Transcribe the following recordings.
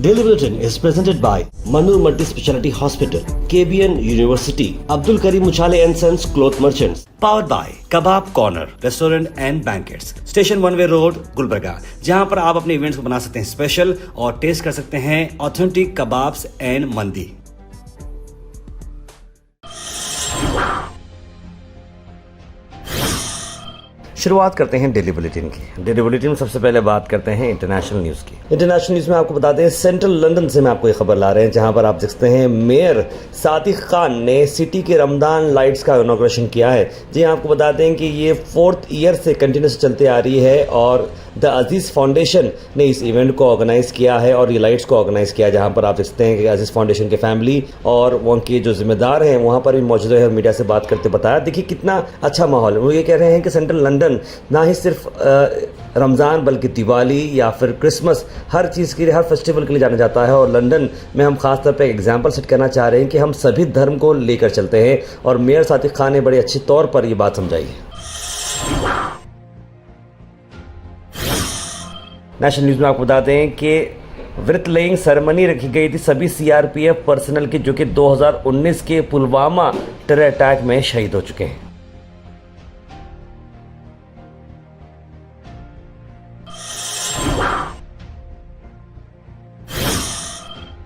Daily Bulletin is presented by Manur Multi Speciality Hospital, KBN University, Abdul Karim Uchale and Sons Cloth Merchants. Powered by Kebab Corner Restaurant and Banquets, Station One Way Road, Gulbarga, जहां पर आप अपने events को बना सकते हैं special और test कर सकते हैं ऑथेंटिक कबाब्स एंड मंदी। शुरुआत करते हैं डेली बुलेटिन की। डेली बुलेटिन में सबसे पहले बात करते हैं इंटरनेशनल न्यूज़ की। इंटरनेशनल न्यूज़ में आपको बता दें, सेंट्रल लंदन से मैं आपको ये खबर ला रहे हैं, जहां पर आप देख सकते हैं मेयर सादिक खान ने सिटी के रमदान लाइट्स का इनॉग्रेशन किया है। जी आपको बता दें कि ये 4th ईयर से कंटिन्यूस चलते आ रही है और द अजीज़ फाउंडेशन ने इस इवेंट को ऑर्गेनाइज़ किया है और ये लाइट्स को ऑर्गेनाइज़ किया, जहाँ पर आप देख सकते हैं कि अजीज़ फाउंडेशन के फैमिली और वहाँ के जो जिम्मेदार हैं वहाँ पर भी मौजूद है और मीडिया से बात करते बताया। देखिए कितना अच्छा माहौल है। वो ये कह रहे हैं कि सेंट्रल लंदन ना ही सिर्फ रमज़ान बल्कि दिवाली या फिर क्रिसमस, हर चीज़ के लिए, हर फेस्टिवल के लिए जाना जाता है और लंदन में हम खास तौर पे एक एग्जांपल सेट करना चाह रहे हैं कि हम सभी धर्म को लेकर चलते हैं और मेयर सादिक खान ने बड़े अच्छे तौर पर ये बात समझाई है। नेशनल न्यूज़ में आपको बता दें कि व्रत लेइंग सेरेमनी रखी गई थी सभी सीआरपीएफ पर्सनल की, जो कि 2019 के पुलवामा टेरर अटैक में शहीद हो चुके हैं।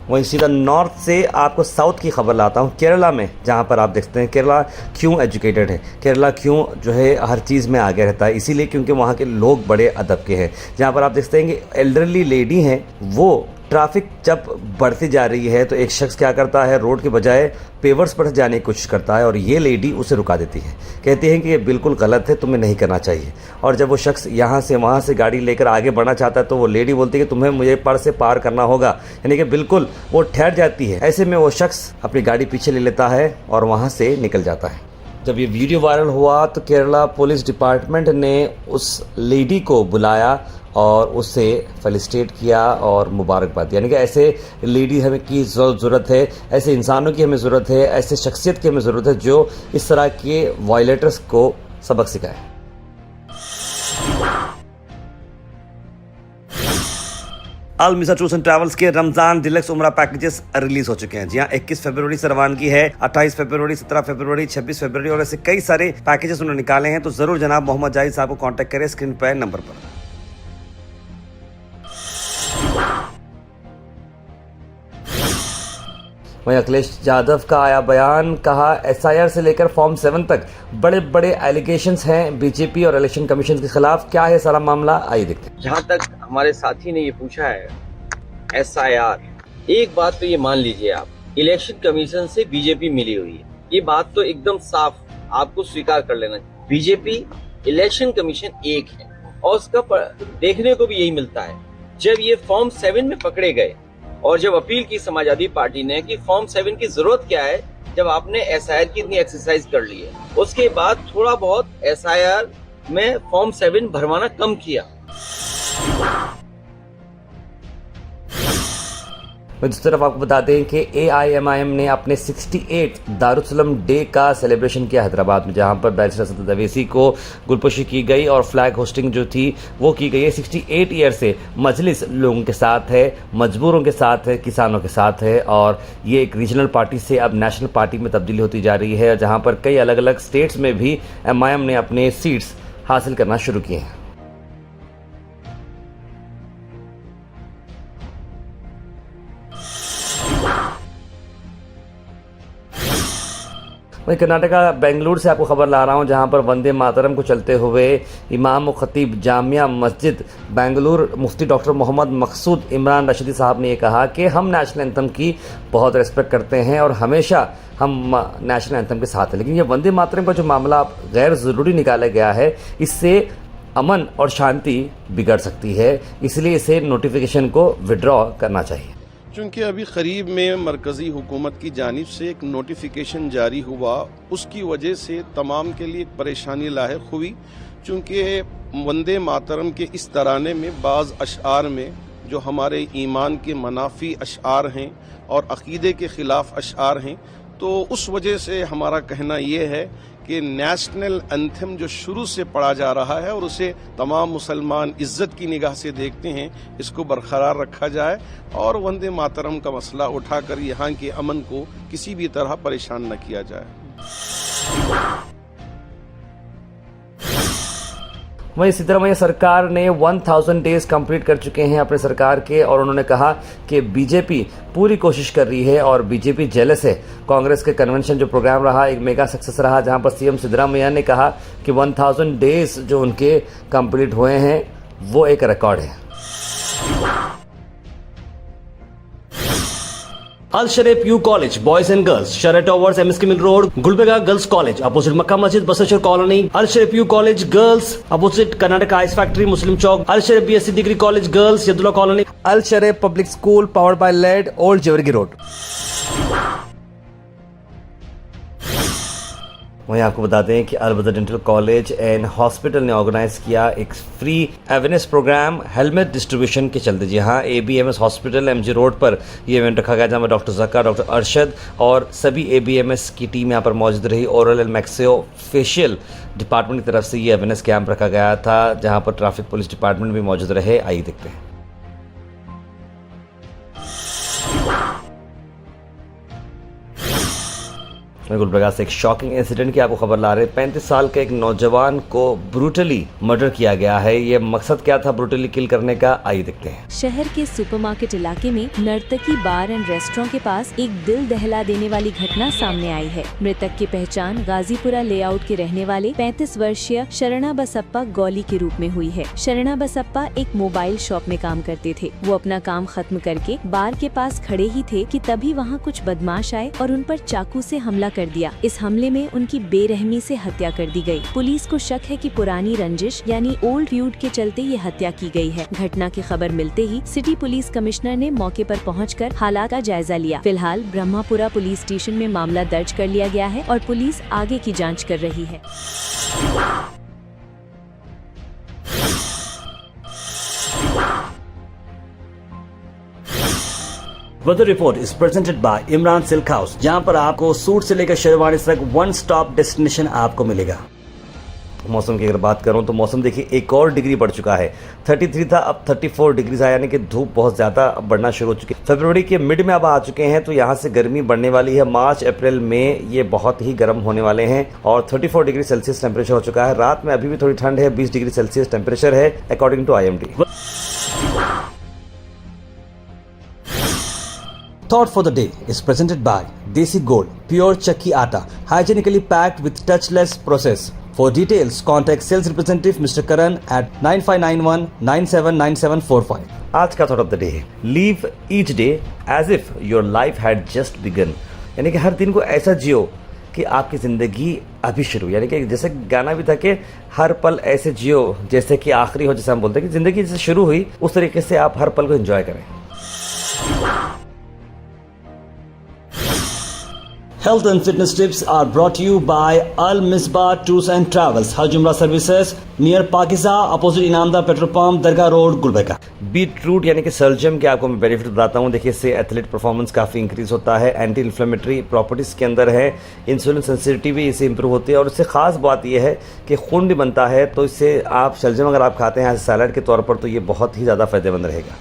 वहीं सीधा नॉर्थ से आपको साउथ की खबर लाता हूँ, केरला में, जहाँ पर आप देखते हैं केरला क्यों एजुकेटेड है, केरला क्यों जो है हर चीज़ में आगे रहता है, इसीलिए क्योंकि वहाँ के लोग बड़े अदब के हैं। जहाँ पर आप देखते हैं कि एल्डरली लेडी हैं, वो ट्रैफिक जब बढ़ती जा रही है तो एक शख्स क्या करता है, रोड के बजाय पेवर्स पर जाने की कोशिश करता है और ये लेडी उसे रुका देती है, कहती है कि ये बिल्कुल गलत है, तुम्हें नहीं करना चाहिए। और जब वो शख्स यहाँ से वहाँ से गाड़ी लेकर आगे बढ़ना चाहता है तो वो लेडी बोलती है कि तुम्हें मुझे पर से पार करना होगा, यानी कि बिल्कुल वो ठहर जाती है। ऐसे में वो शख्स अपनी गाड़ी पीछे ले लेता है और वहाँ से निकल जाता है। जब ये वीडियो वायरल हुआ तो केरला पुलिस डिपार्टमेंट ने उस लेडी को बुलाया और उससे फेलिसिटेट किया और मुबारकबाद दी, यानी कि ऐसे लेडी हमें की ज़रूरत है, ऐसे इंसानों की हमें ज़रूरत है, ऐसे शख्सियत की हमें ज़रूरत है जो इस तरह के वायलेटर्स को सबक सिखाए। अल मिसा टूर्स एंड ट्रैवल्स के रमजान डिलक्स उमरा पैकेजेस रिलीज हो चुके हैं। जी हाँ, 21 फरवरी से रवानगी है, 28 फरवरी, 17 फरवरी, 26 फरवरी और ऐसे कई सारे पैकेजेस उन्होंने निकाले हैं। तो जरूर जनाब मोहम्मद जाहिद साहब को कांटेक्ट करें स्क्रीन पर नंबर पर। वहीं अखिलेश यादव का आया बयान, कहा एसआईआर से लेकर फॉर्म 7 तक बड़े बड़े एलिगेशंस हैं बीजेपी और इलेक्शन कमीशन के खिलाफ। क्या है सारा मामला, आइए देखते हैं। जहाँ तक हमारे साथी ने ये पूछा है एसआईआर, एक बात तो ये मान लीजिए आप, इलेक्शन कमीशन से बीजेपी मिली हुई है, ये बात तो एकदम साफ आपको स्वीकार कर लेना चाहिए। बीजेपी इलेक्शन कमीशन एक है और उसका देखने को भी यही मिलता है। जब ये फॉर्म 7 में पकड़े गए और जब अपील की समाजवादी पार्टी ने कि फॉर्म 7 की जरूरत क्या है जब आपने एसआईआर की इतनी एक्सरसाइज कर ली है, उसके बाद थोड़ा बहुत एसआईआर में फॉर्म 7 भरवाना कम किया। दूसरी तरफ आपको बता दें कि एआईएमआईएम ने अपने 68 दारुसलम डे का सेलिब्रेशन किया हैदराबाद में, जहां पर बैरिस्टर असद अवैसी को गुलपोशी की गई और फ्लैग होस्टिंग जो थी वो की गई है। 68 ईयर से मजलिस लोगों के साथ है, मजबूरों के साथ है, किसानों के साथ है और ये एक रीजनल पार्टी से अब नेशनल पार्टी में तब्दीली होती जा रही है, जहाँ पर कई अलग अलग स्टेट्स में भी एमआईएम ने अपने सीट्स हासिल करना शुरू किए हैं। वहीं कर्नाटका बेंगलुरु से आपको खबर ला रहा हूं, जहां पर वंदे मातरम को चलते हुए इमाम व खतीब जामिया मस्जिद बेंगलुरु मुफ्ती डॉक्टर मोहम्मद मकसूद इमरान रशीदी साहब ने ये कहा कि हम नेशनल एंथम की बहुत रिस्पेक्ट करते हैं और हमेशा हम नेशनल एंथम के साथ हैं, लेकिन ये वंदे मातरम का जो मामला गैर ज़रूरी निकाला गया है, इससे अमन और शांति बिगड़ सकती है, इसलिए इसे नोटिफिकेशन को विड्रॉ करना चाहिए। चूँकि अभी करीब में मरकज़ी हुकूमत की जानिब से एक नोटिफिकेशन जारी हुआ, उसकी वजह से तमाम के लिए परेशानी लाहिक हुई। चूँकि वंदे मातरम के इस तराने में बाज़ अशआर में जो हमारे ईमान के मनाफी अशआर हैं और अक़ीदे के ख़िलाफ़ अशआर हैं, तो उस वजह से हमारा कहना ये है कि नेशनल एंथम जो शुरू से पढ़ा जा रहा है और उसे तमाम मुसलमान इज्जत की निगाह से देखते हैं, इसको बरकरार रखा जाए और वंदे मातरम का मसला उठाकर यहाँ के अमन को किसी भी तरह परेशान न किया जाए। वहीं सिद्धरामैया सरकार ने 1000 डेज कंप्लीट कर चुके हैं अपने सरकार के, और उन्होंने कहा कि बीजेपी पूरी कोशिश कर रही है और बीजेपी जेलस है। कांग्रेस के कन्वेंशन जो प्रोग्राम रहा एक मेगा सक्सेस रहा, जहां पर सीएम सिद्धरामैया ने कहा कि 1000 डेज जो उनके कंप्लीट हुए हैं वो एक रिकॉर्ड है। Al Sharif U college boys and girls, Sharah towers, MSK mill road, Gulbarga girls college opposite Makka Masjid, Basaveshwar colony. Al Sharif U college girls opposite Karnataka ice factory, Muslim Chowk. Al Sharif BSc degree college girls, Yadulla colony. Al Sharif public school powered by led, old Jewargi road. वहीं आपको बता दें कि Albadar dental college and hospital ने organise किया एक free awareness programme helmet distribution के चलते। जी हाँ, ABMS हॉस्पिटल MG रोड पर ये इवेंट रखा गया, जहाँ पर डॉक्टर जक्का, डॉक्टर अरशद और सभी ABMS की टीम यहाँ पर मौजूद रही। ओरल एंड मैक्सियो फेशियल डिपार्टमेंट की तरफ से ये अवेयरनेस कैंप रखा गया था, जहाँ पर ट्रैफिक पुलिस डिपार्टमेंट भी मौजूद रहे। आइए देखते हैं। गुलबर्गा से एक शॉकिंग इंसिडेंट की आपको खबर ला रहे हैं। 35 साल के एक नौजवान को ब्रूटली मर्डर किया गया है। ये मकसद क्या था ब्रूटली किल करने का, आइए देखते हैं। शहर के सुपरमार्केट इलाके में नर्तकी बार एंड रेस्टोरेंट के पास एक दिल दहला देने वाली घटना सामने आई है। मृतक की पहचान गाजीपुरा लेआउट के रहने वाले 35 वर्षीय शरणा बसप्पा गौली के रूप में हुई है। शरणा बसप्पा एक मोबाइल शॉप में काम करते थे। वो अपना काम खत्म करके बार के पास खड़े ही थे कि तभी वहाँ कुछ बदमाश आए और उन पर चाकू से हमला कर दिया। इस हमले में उनकी बेरहमी से हत्या कर दी गई। पुलिस को शक है कि पुरानी रंजिश यानी ओल्ड फ्यूड के चलते ये हत्या की गई है। घटना की खबर मिलते ही सिटी पुलिस कमिश्नर ने मौके पर पहुंचकर हालात का जायजा लिया। फिलहाल ब्रह्मापुरा पुलिस स्टेशन में मामला दर्ज कर लिया गया है और पुलिस आगे की जाँच कर रही है। Weather report is presented by Imran silk house, जहां पर आपको सूट से लेकर शेरवानी तक वन स्टॉप डेस्टिनेशन आपको मिलेगा। मौसम की अगर बात करूं तो मौसम देखिए एक और डिग्री बढ़ चुका है। 33 था, अब 34 डिग्री आया, यानी कि धूप बहुत ज्यादा बढ़ना शुरू हो चुकी है। फरवरी के मिड में अब आ चुके हैं, तो यहाँ से गर्मी बढ़ने वाली है। मार्च अप्रैल में ये बहुत ही गर्म होने वाले हैं और 34 डिग्री सेल्सियस टेम्परेचर हो चुका है। रात में अभी भी थोड़ी ठंड है, 20 डिग्री सेल्सियस टेम्परेचर है according to IMD। Thought for the day is presented by Desi Gold, pure chakki atta, hygienically packed with touchless process. For details, contact sales representative Mr. Karan at 9591979745. आज का thought of the day है Live each day as if your life had just begun. यानी कि हर दिन को ऐसा जियो कि आपकी ज़िंदगी अभी शुरू, यानी कि जैसे गाना भी था कि हर पल ऐसे जियो जैसे कि आखिरी हो, जैसे हम बोलते हैं कि ज़िंदगी जैसे शुरू हुई उस तरीके से आप हर पल को एंजॉय करें। Health and fitness tips are brought to you by Al Misbah Tours and Travels, Hajj Umrah Services near Pakiza, opposite Inamdar petrol pump, Dargah road, Gulbarga. Beetroot यानी कि सलजम के आपको मैं बेनिफिट बताता हूँ। देखिए इससे एथलीट परफॉर्मेंस काफ़ी इंक्रीज होता है, एंटी इन्फ्लेमेटरी प्रॉपर्टीज़ के अंदर है, इंसुलिन सेंसिटिविटी भी इससे इंप्रूव होती है और इससे खास बात यह है कि खून भी बनता है। तो इससे आप सलजम अगर आप खाते हैं सैलड के तौर पर तो ये बहुत ही ज़्यादा फायदेमंद रहेगा।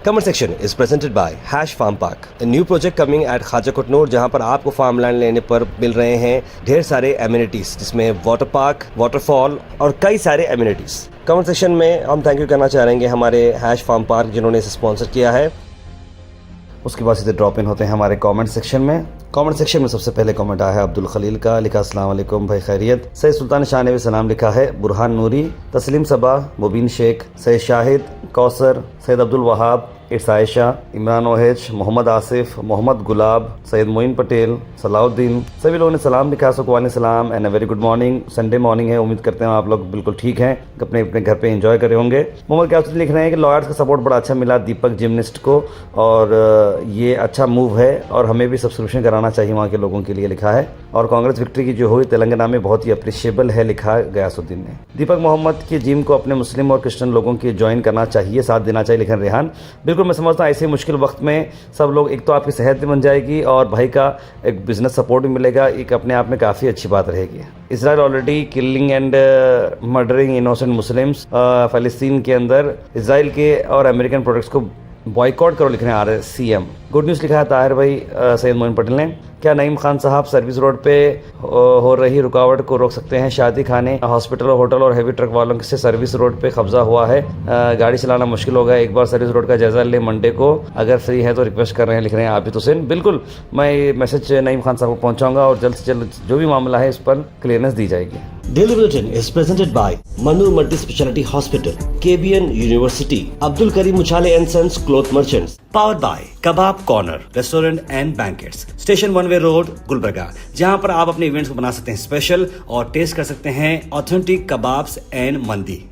Comment section is presented by hash farm park, a new project coming at खाजा कोटनूर, जहां पर आपको फार्म लैंड लेने पर मिल रहे हैं ढेर सारे एमिनिटीज, जिसमें वाटर पार्क, वाटरफॉल और कई सारे एमिनिटीज। कमेंट सेक्शन में हम थैंक यू करना चाहेंगे हमारे हैश फार्म पार्क जिन्होंने इसे स्पॉन्सर किया है। उसके बाद सीधे ड्रॉप इन होते हैं हमारे कमेंट सेक्शन में। कमेंट सेक्शन में सबसे पहले कमेंट आया है अब्दुल खलील का, लिखा अस्सलाम वालेकुम भाई खैरियत। सैयद सुल्तान शाह ने भी सलाम लिखा है, बुरहान नूरी, तस्लीम सबा, मुबीन शेख, सैयद शाहिद, कौसर, सैयद अब्दुल वहाब, इट्स आयशा, इमरान ओहेज, मोहम्मद आसिफ, मोहम्मद गुलाब, सैयद मोइन पटेल, सलाउद्दीन, सभी लोगों ने सलाम लिखा। सुकवानी सलाम and a very good morning. Sunday morning है, उम्मीद करते हैं आप लोग बिल्कुल ठीक हैं, अपने अपने घर पे एंजॉय करे होंगे। मोहम्मद क्या लिख रहे हैं कि लॉयर्स का सपोर्ट बड़ा अच्छा मिला दीपक जिमनिस्ट को और ये अच्छा मूव है और हमें भी सब्सक्रिप्शन कराना चाहिए वहाँ के लोगों के लिए, लिखा है। और कांग्रेस विक्ट्री की जो हुई तेलंगाना में बहुत ही अप्रिशिएबल है, लिखा गयासुद्दीन ने। दीपक मोहम्मद की जिम को अपने मुस्लिम और क्रिश्चियन लोगों की ज्वाइन करना चाहिए, साथ देना चाहिए, लिखा रेहान। बिल्कुल मैं समझता हूँ ऐसे मुश्किल वक्त में सब लोग, एक तो आपकी सेहत भी बन जाएगी और भाई का एक बिजनेस सपोर्ट भी मिलेगा, एक अपने आप में काफ़ी अच्छी बात रहेगी। इसराइल ऑलरेडी किलिंग एंड मर्डरिंग इनोसेंट मुस्लिम्स। फ़लस्तीन के अंदर इसराइल के और अमेरिकन प्रोडक्ट्स को बॉयकॉट करो, लिख रहे हैं RCM। गुड न्यूज़ लिखा है ताहिर भाई सैयद मोइन पटेल ने। क्या नईम खान साहब सर्विस रोड पे हो रही रुकावट को रोक सकते हैं? शादी खाने, हॉस्पिटल, होटल और हैवी ट्रक वालों से सर्विस रोड पे कब्जा हुआ है, गाड़ी चलाना मुश्किल हो गया। एक बार सर्विस रोड का जायजा ले मंडे को, अगर फ्री है तो रिक्वेस्ट कर रहे हैं, लिख रहे हैं आबिद हुसैन। बिल्कुल मैं ये मैसेज नईम खान साहब को पहुंचाऊंगा और जल्द से जल्द जो भी मामला है इस पर क्लियरनेस दी जाएगी। Daily Bulletin is presented by Manu Multi Speciality Hospital, KBN University, Abdul Karim Uchale and Sons Cloth Merchants. Powered by Kebab Corner Restaurant and Banquets, Station One Way Road, Gulbarga, जहां पर आप अपने इवेंट्स को बना सकते हैं special और test कर सकते हैं ऑथेंटिक कबाब्स एंड मंदी।